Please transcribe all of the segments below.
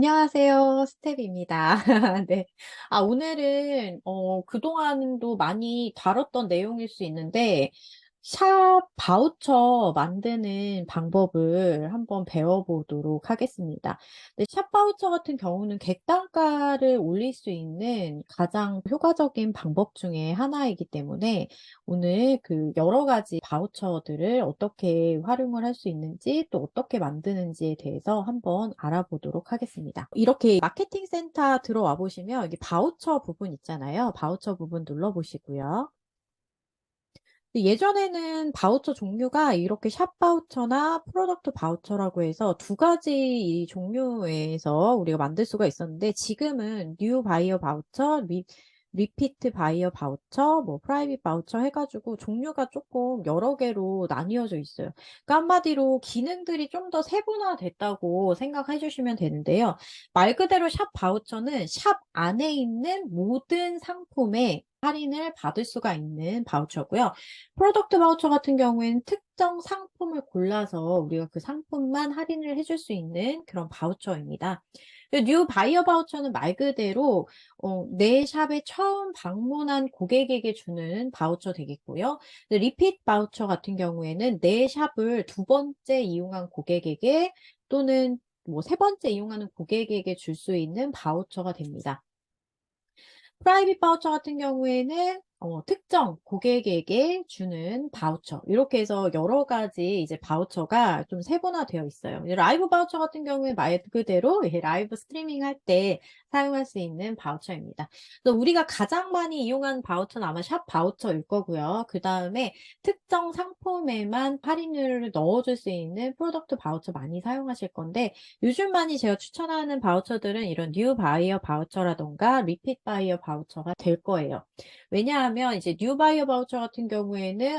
안녕하세요. 스텝입니다. 네. 오늘은, 그동안도 많이 다뤘던 내용일 수 있는데, 샵 바우처 만드는 방법을 한번 배워보도록 하겠습니다. 근데 샵 바우처 같은 경우는 객단가를 올릴 수 있는 가장 효과적인 방법 중에 하나이기 때문에 오늘 그 여러 가지 바우처들을 어떻게 활용을 할 수 있는지 또 어떻게 만드는지에 대해서 한번 알아보도록 하겠습니다. 이렇게 마케팅 센터 들어와 보시면 여기 바우처 부분 있잖아요. 바우처 부분 눌러보시고요. 예전에는 바우처 종류가 이렇게 샵 바우처나 프로덕트 바우처라고 해서 두 가지 이 종류에서 우리가 만들 수가 있었는데 지금은 뉴 바이어 바우처, 리피트 바이어 바우처, 뭐 프라이빗 바우처 해가지고 종류가 조금 여러 개로 나뉘어져 있어요. 그러니까 한마디로 기능들이 좀 더 세분화됐다고 생각해 주시면 되는데요. 말 그대로 샵 바우처는 샵 안에 있는 모든 상품에 할인을 받을 수가 있는 바우처고요. 프로덕트 바우처 같은 경우에는 특정 상품을 골라서 우리가 그 상품만 할인을 해줄 수 있는 그런 바우처입니다. 뉴 바이어 바우처는 말 그대로 내 샵에 처음 방문한 고객에게 주는 바우처 되겠고요. 리핏 바우처 같은 경우에는 내 샵을 두 번째 이용한 고객에게 또는 뭐 세 번째 이용하는 고객에게 줄 수 있는 바우처가 됩니다. 프라이빗 바우처 같은 경우에는 특정 고객에게 주는 바우처 이렇게 해서 여러 가지 이제 바우처가 좀 세분화되어 있어요. 라이브 바우처 같은 경우에 말 그대로 라이브 스트리밍 할 때 사용할 수 있는 바우처입니다. 그래서 우리가 가장 많이 이용하는 바우처는 아마 샵 바우처일 거고요. 그 다음에 특정 상품에만 할인율을 넣어줄 수 있는 프로덕트 바우처 많이 사용하실 건데 요즘 많이 제가 추천하는 바우처들은 이런 뉴 바이어 바우처라던가 리핏 바이어 바우처가 될 거예요. 왜냐하면 이제 뉴 바이어 바우처 같은 경우에는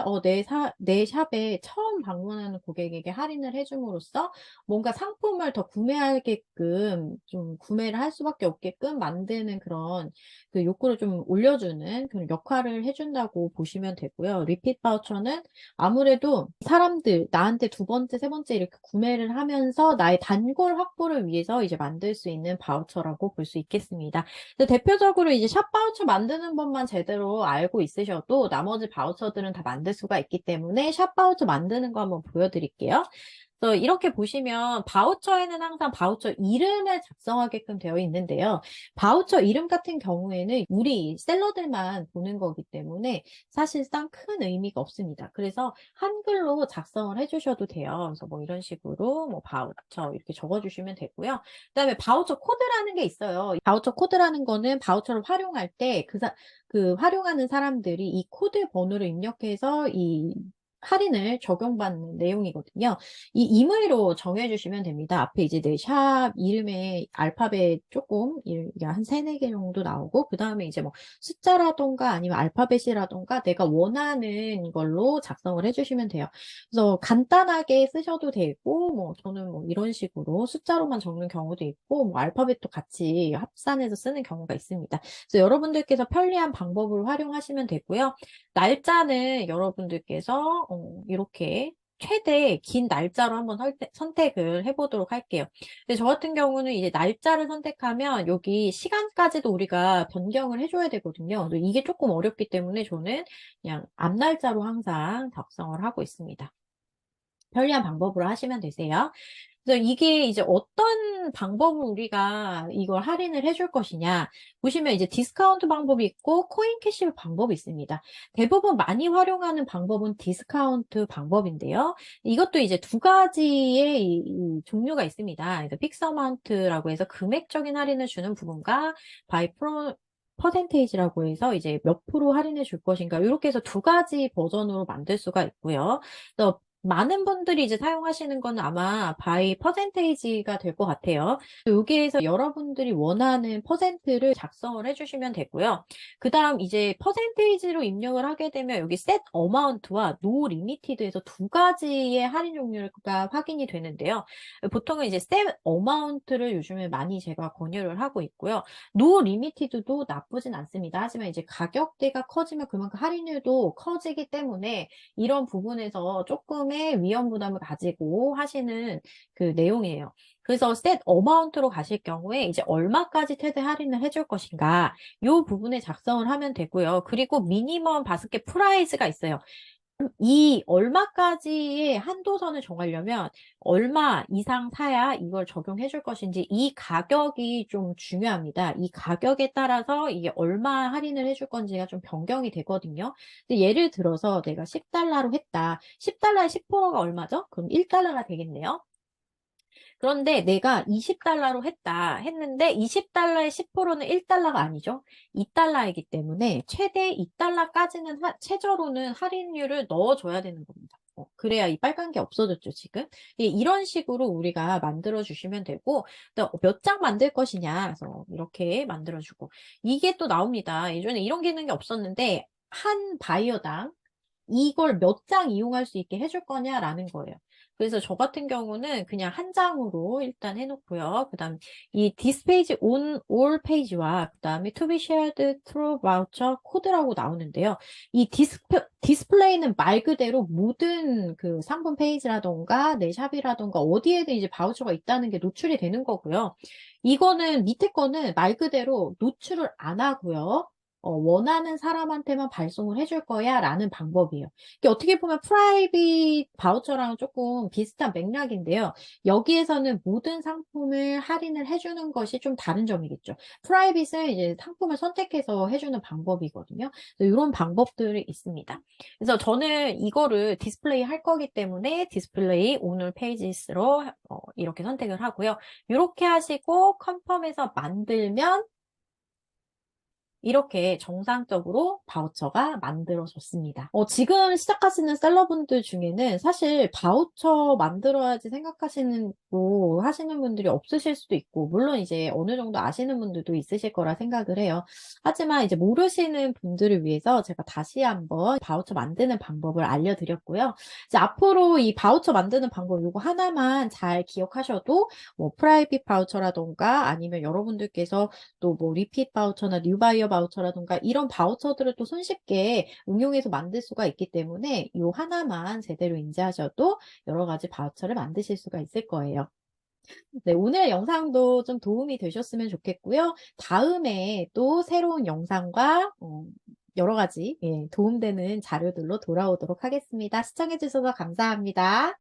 내 샵에 처음 방문하는 고객에게 할인을 해줌으로써 뭔가 상품을 더 구매하게끔 좀 구매를 할 수밖에 없게끔 만드는 그런 그 욕구를 좀 올려주는 그런 역할을 해준다고 보시면 되고요. 리핏 바우처는 아무래도 사람들 나한테 두 번째, 세 번째 이렇게 구매를 하면서 나의 단골 확보를 위해서 이제 만들 수 있는 바우처라고 볼 수 있겠습니다. 근데 대표적으로 이제 샵 바우처 만드는 법만 제대로 알고 있으셔도 나머지 바우처들은 다 만들 수가 있기 때문에 샵 바우처 만드는 거 한번 보여드릴게요. 그래서 이렇게 보시면 바우처에는 항상 바우처 이름을 작성하게끔 되어 있는데요. 바우처 이름 같은 경우에는 우리 셀러들만 보는 거기 때문에 사실상 큰 의미가 없습니다. 그래서 한글로 작성을 해주셔도 돼요. 그래서 뭐 이런 식으로 뭐 바우처 이렇게 적어주시면 되고요. 그다음에 바우처 코드라는 게 있어요. 바우처 코드라는 거는 바우처를 활용할 때 그 활용하는 사람들이 이 코드 번호를 입력해서 이 할인을 적용받는 내용이거든요. 이 임의로 정해주시면 됩니다. 앞에 이제 내 샵 이름에 알파벳 조금, 이게 한 세네 개 정도 나오고, 그 다음에 이제 뭐 숫자라던가 아니면 알파벳이라던가 내가 원하는 걸로 작성을 해주시면 돼요. 그래서 간단하게 쓰셔도 되고, 뭐 저는 뭐 이런 식으로 숫자로만 적는 경우도 있고, 뭐 알파벳도 같이 합산해서 쓰는 경우가 있습니다. 그래서 여러분들께서 편리한 방법을 활용하시면 되고요. 날짜는 여러분들께서 이렇게 최대 긴 날짜로 한번 선택을 해보도록 할게요. 근데 저 같은 경우는 이제 날짜를 선택하면 여기 시간까지도 우리가 변경을 해줘야 되거든요. 근데 이게 조금 어렵기 때문에 저는 그냥 앞 날짜로 항상 작성을 하고 있습니다. 편리한 방법으로 하시면 되세요. 그래서 이게 이제 어떤 방법으로 우리가 이걸 할인을 해줄 것이냐. 보시면 이제 디스카운트 방법이 있고 코인 캐시백 방법이 있습니다. 대부분 많이 활용하는 방법은 디스카운트 방법인데요. 이것도 이제 두 가지의 이 종류가 있습니다. 그래서 픽스 어마운트라고 해서 금액적인 할인을 주는 부분과 바이 퍼센테이지라고 해서 이제 몇 프로 할인해 줄 것인가 이렇게 해서 두 가지 버전으로 만들 수가 있고요. 그래서 많은 분들이 이제 사용하시는 거는 아마 바이 퍼센테이지가 될 것 같아요. 여기에서 여러분들이 원하는 퍼센트를 작성을 해주시면 되고요. 그 다음 이제 퍼센테이지로 입력을 하게 되면 여기 set 어마운트와 no limited에서 두 가지의 할인 종류가 확인이 되는데요. 보통은 이제 set 어마운트를 요즘에 많이 제가 권유를 하고 있고요. no limited도 나쁘진 않습니다. 하지만 이제 가격대가 커지면 그만큼 할인율도 커지기 때문에 이런 부분에서 조금의 상품의 위험 부담을 가지고 하시는 그 내용이에요. 그래서 셋 어마운트로 가실 경우에 이제 얼마까지 최대 할인을 해줄 것인가 이 부분에 작성을 하면 되고요. 그리고 미니멈 바스켓 프라이스가 있어요. 이 얼마까지의 한도선을 정하려면 얼마 이상 사야 이걸 적용해 줄 것인지 이 가격이 좀 중요합니다. 이 가격에 따라서 이게 얼마 할인을 해줄 건지가 좀 변경이 되거든요. 근데 예를 들어서 내가 10달러로 했다. 10달러에 10%가 얼마죠? 그럼 1달러가 되겠네요. 그런데 내가 20달러로 했는데 20달러의 10%는 1달러가 아니죠. 2달러이기 때문에 최대 2달러까지는 최저로는 할인율을 넣어줘야 되는 겁니다. 그래야 이 빨간 게 없어졌죠, 지금. 예, 이런 식으로 우리가 만들어 주시면 되고, 몇 장 만들 것이냐, 그래서 이렇게 만들어 주고. 이게 또 나옵니다. 예전에 이런 기능이 없었는데, 한 바이어당 이걸 몇 장 이용할 수 있게 해줄 거냐라는 거예요. 그래서 저 같은 경우는 그냥 한 장으로 일단 해놓고요. 그 다음 이 this page on all page와 그 다음에 to be shared through voucher 코드라고 나오는데요. 이 디스플레이는 말 그대로 모든 그 상품 페이지라던가 내 샵이라던가 어디에든 이제 바우처가 있다는 게 노출이 되는 거고요. 이거는 밑에 거는 말 그대로 노출을 안 하고요. 원하는 사람한테만 발송을 해줄 거야 라는 방법이에요. 이게 어떻게 보면 프라이빗 바우처랑 조금 비슷한 맥락인데요. 여기에서는 모든 상품을 할인을 해주는 것이 좀 다른 점이겠죠. 프라이빗은 이제 상품을 선택해서 해주는 방법이거든요. 이런 방법들이 있습니다. 그래서 저는 이거를 디스플레이 할 거기 때문에 디스플레이 오늘 페이지스로 이렇게 선택을 하고요. 이렇게 하시고 컨펌해서 만들면 이렇게 정상적으로 바우처가 만들어졌습니다. 지금 시작하시는 셀러분들 중에는 사실 바우처 만들어야지 생각하시는 거 하시는 분들이 없으실 수도 있고, 물론 이제 어느 정도 아시는 분들도 있으실 거라 생각을 해요. 하지만 이제 모르시는 분들을 위해서 제가 다시 한번 바우처 만드는 방법을 알려드렸고요. 이제 앞으로 이 바우처 만드는 방법 요거 하나만 잘 기억하셔도 뭐 프라이빗 바우처라던가 아니면 여러분들께서 또 뭐 리핏 바우처나 뉴 바이어 바우처라든가 이런 바우처들을 또 손쉽게 응용해서 만들 수가 있기 때문에 이 하나만 제대로 인지하셔도 여러 가지 바우처를 만드실 수가 있을 거예요. 네, 오늘 영상도 좀 도움이 되셨으면 좋겠고요. 다음에 또 새로운 영상과 여러 가지 도움되는 자료들로 돌아오도록 하겠습니다. 시청해주셔서 감사합니다.